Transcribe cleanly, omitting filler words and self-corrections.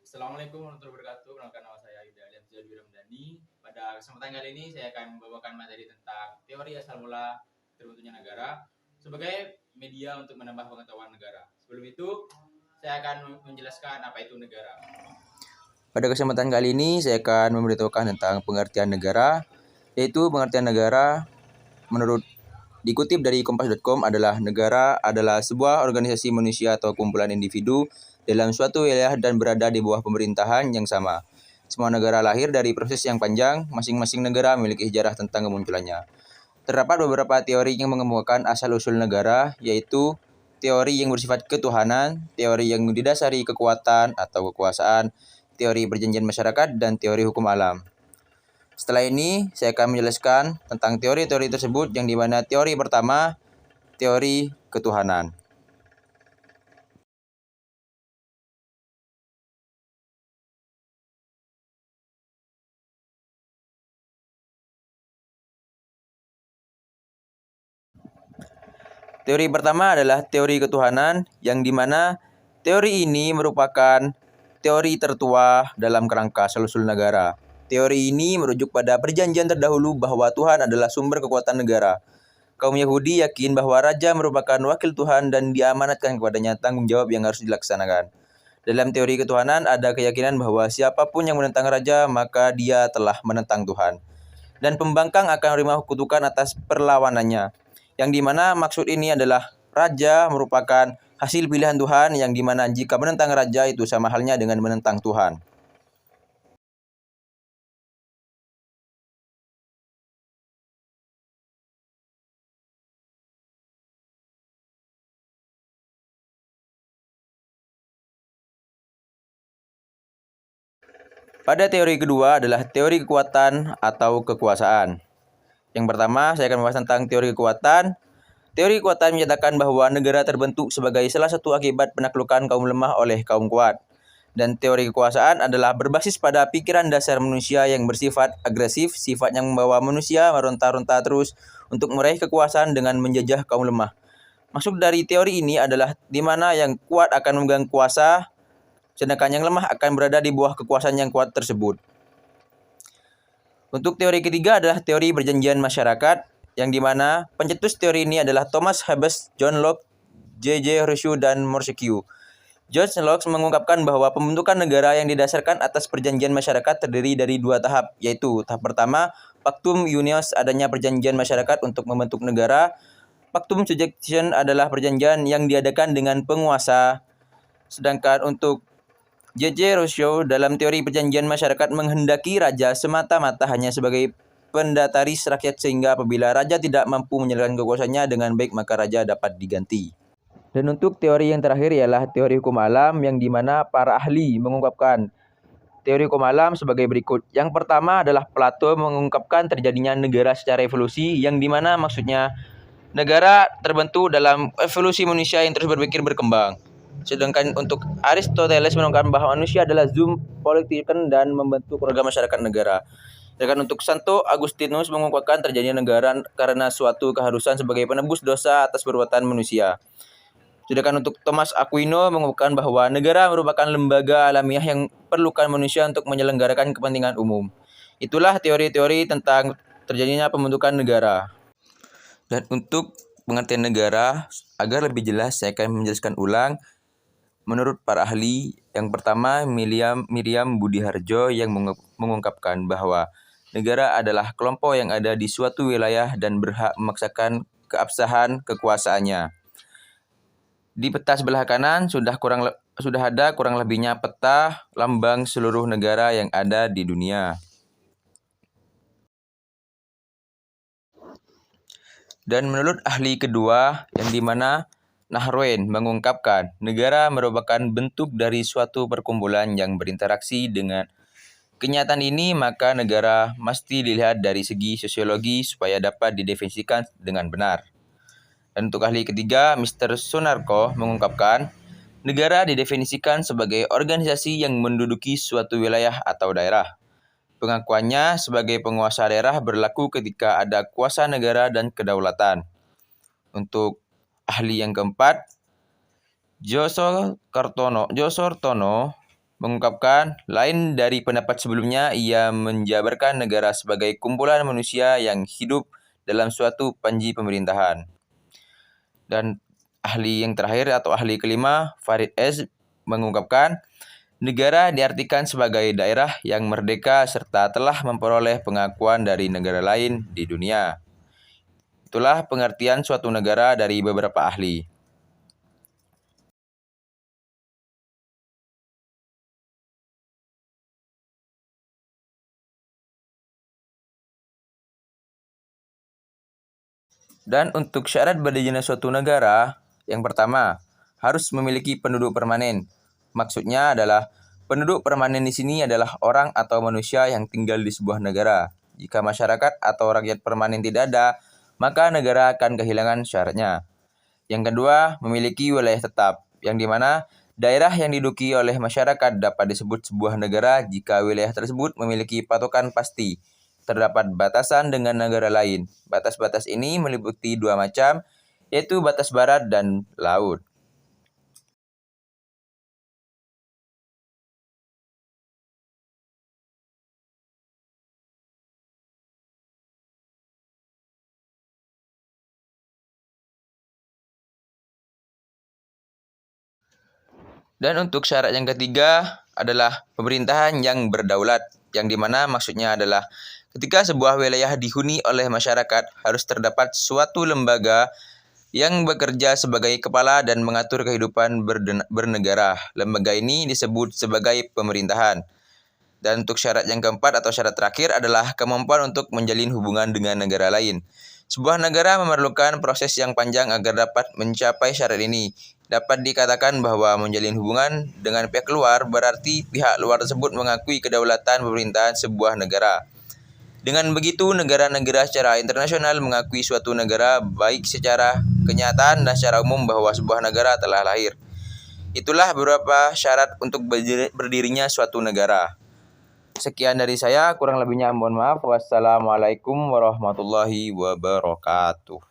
Assalamualaikum warahmatullahi wabarakatuh. Perkenalkan nama saya Yuda Alian Sujadi Ramdhani. Pada kesempatan kali ini saya akan membawakan materi tentang teori asal mula terbentuknya negara sebagai media untuk menambah pengetahuan negara. Sebelum itu, saya akan menjelaskan apa itu negara. Pada kesempatan kali ini saya akan memberitahukan tentang pengertian negara, yaitu pengertian negara menurut dikutip dari kompas.com adalah negara adalah sebuah organisasi manusia atau kumpulan individu dalam suatu wilayah dan berada di bawah pemerintahan yang sama. Semua negara lahir dari proses yang panjang, masing-masing negara memiliki sejarah tentang kemunculannya. Terdapat beberapa teori yang mengemukakan asal-usul negara, yaitu teori yang bersifat ketuhanan, teori yang didasari kekuatan atau kekuasaan, teori perjanjian masyarakat, dan teori hukum alam. Setelah ini, saya akan menjelaskan tentang teori-teori tersebut yang dimana teori pertama, teori ketuhanan. Teori pertama adalah teori ketuhanan, yang dimana teori ini merupakan teori tertua dalam kerangka asal-usul negara. Teori ini merujuk pada perjanjian terdahulu bahwa Tuhan adalah sumber kekuatan negara. Kaum Yahudi yakin bahwa raja merupakan wakil Tuhan dan diamanatkan kepadanya tanggung jawab yang harus dilaksanakan. Dalam teori ketuhanan ada keyakinan bahwa siapapun yang menentang raja maka dia telah menentang Tuhan. Dan pembangkang akan menerima kutukan atas perlawanannya. Yang dimana maksud ini adalah raja merupakan hasil pilihan Tuhan yang dimana jika menentang raja itu sama halnya dengan menentang Tuhan. Pada teori kedua adalah teori kekuatan atau kekuasaan. Yang pertama, saya akan membahas tentang teori kekuatan. Teori kekuatan menyatakan bahwa negara terbentuk sebagai salah satu akibat penaklukan kaum lemah oleh kaum kuat. Dan teori kekuasaan adalah berbasis pada pikiran dasar manusia yang bersifat agresif, sifat yang membawa manusia meronta-ronta terus untuk meraih kekuasaan dengan menjajah kaum lemah. Maksud dari teori ini adalah di mana yang kuat akan memegang kuasa, sedangkan yang lemah akan berada di bawah kekuasaan yang kuat tersebut. Untuk teori ketiga adalah teori perjanjian masyarakat, yang dimana pencetus teori ini adalah Thomas Hobbes, John Locke, J.J. Rousseau, dan Montesquieu. John Locke mengungkapkan bahwa pembentukan negara yang didasarkan atas perjanjian masyarakat terdiri dari dua tahap, yaitu tahap pertama, Pactum Unios, adanya perjanjian masyarakat untuk membentuk negara. Pactum Subjection adalah perjanjian yang diadakan dengan penguasa. Sedangkan untuk J.J. Rousseau dalam teori perjanjian masyarakat menghendaki raja semata-mata hanya sebagai pendataris rakyat sehingga apabila raja tidak mampu menjalankan kekuasaannya dengan baik maka raja dapat diganti. Dan untuk teori yang terakhir ialah teori hukum alam, yang dimana para ahli mengungkapkan teori hukum alam sebagai berikut. Yang pertama adalah Plato mengungkapkan terjadinya negara secara evolusi, yang dimana maksudnya negara terbentuk dalam evolusi manusia yang terus berpikir berkembang. Sedangkan untuk Aristoteles mengungkapkan bahwa manusia adalah zoom politikan dan membentuk keluarga masyarakat negara. Sedangkan untuk Santo Agustinus mengungkapkan terjadinya negara karena suatu keharusan sebagai penebus dosa atas perbuatan manusia. Sedangkan untuk Thomas Aquino mengungkapkan bahwa negara merupakan lembaga alamiah yang perlukan manusia untuk menyelenggarakan kepentingan umum. Itulah teori-teori tentang terjadinya pembentukan negara. Dan untuk pengertian negara, agar lebih jelas saya akan menjelaskan ulang. Menurut para ahli, yang pertama Miriam Budiharjo yang mengungkapkan bahwa negara adalah kelompok yang ada di suatu wilayah dan berhak memaksakan keabsahan kekuasaannya. Di peta sebelah kanan sudah ada kurang lebihnya peta lambang seluruh negara yang ada di dunia. Dan menurut ahli kedua, yang dimana Nahrain mengungkapkan negara merupakan bentuk dari suatu perkumpulan yang berinteraksi dengan kenyataan ini, maka negara mesti dilihat dari segi sosiologi supaya dapat didefinisikan dengan benar. Dan untuk ahli ketiga, Mr. Sunarko mengungkapkan negara didefinisikan sebagai organisasi yang menduduki suatu wilayah atau daerah. Pengakuannya sebagai penguasa daerah berlaku ketika ada kuasa negara dan kedaulatan. Untuk ahli yang keempat, Josortono mengungkapkan, lain dari pendapat sebelumnya, ia menjabarkan negara sebagai kumpulan manusia yang hidup dalam suatu panji pemerintahan. Dan ahli yang terakhir atau ahli kelima, Farid S. mengungkapkan, negara diartikan sebagai daerah yang merdeka serta telah memperoleh pengakuan dari negara lain di dunia. Itulah pengertian suatu negara dari beberapa ahli. Dan untuk syarat berdirinya suatu negara, yang pertama, harus memiliki penduduk permanen. Maksudnya adalah penduduk permanen di sini adalah orang atau manusia yang tinggal di sebuah negara. Jika masyarakat atau rakyat permanen tidak ada, maka negara akan kehilangan syaratnya. Yang kedua, memiliki wilayah tetap, yang dimana daerah yang diduduki oleh masyarakat dapat disebut sebuah negara jika wilayah tersebut memiliki patokan pasti. Terdapat batasan dengan negara lain. Batas-batas ini meliputi dua macam, yaitu batas barat dan laut. Dan untuk syarat yang ketiga adalah pemerintahan yang berdaulat, yang dimana maksudnya adalah ketika sebuah wilayah dihuni oleh masyarakat harus terdapat suatu lembaga yang bekerja sebagai kepala dan mengatur kehidupan bernegara. Lembaga ini disebut sebagai pemerintahan. Dan untuk syarat yang keempat atau syarat terakhir adalah kemampuan untuk menjalin hubungan dengan negara lain. Sebuah negara memerlukan proses yang panjang agar dapat mencapai syarat ini. Dapat dikatakan bahwa menjalin hubungan dengan pihak luar berarti pihak luar tersebut mengakui kedaulatan pemerintahan sebuah negara. Dengan begitu, negara-negara secara internasional mengakui suatu negara baik secara kenyataan dan secara umum bahwa sebuah negara telah lahir. Itulah beberapa syarat untuk berdirinya suatu negara. Sekian dari saya, kurang lebihnya mohon maaf. Wassalamualaikum warahmatullahi wabarakatuh.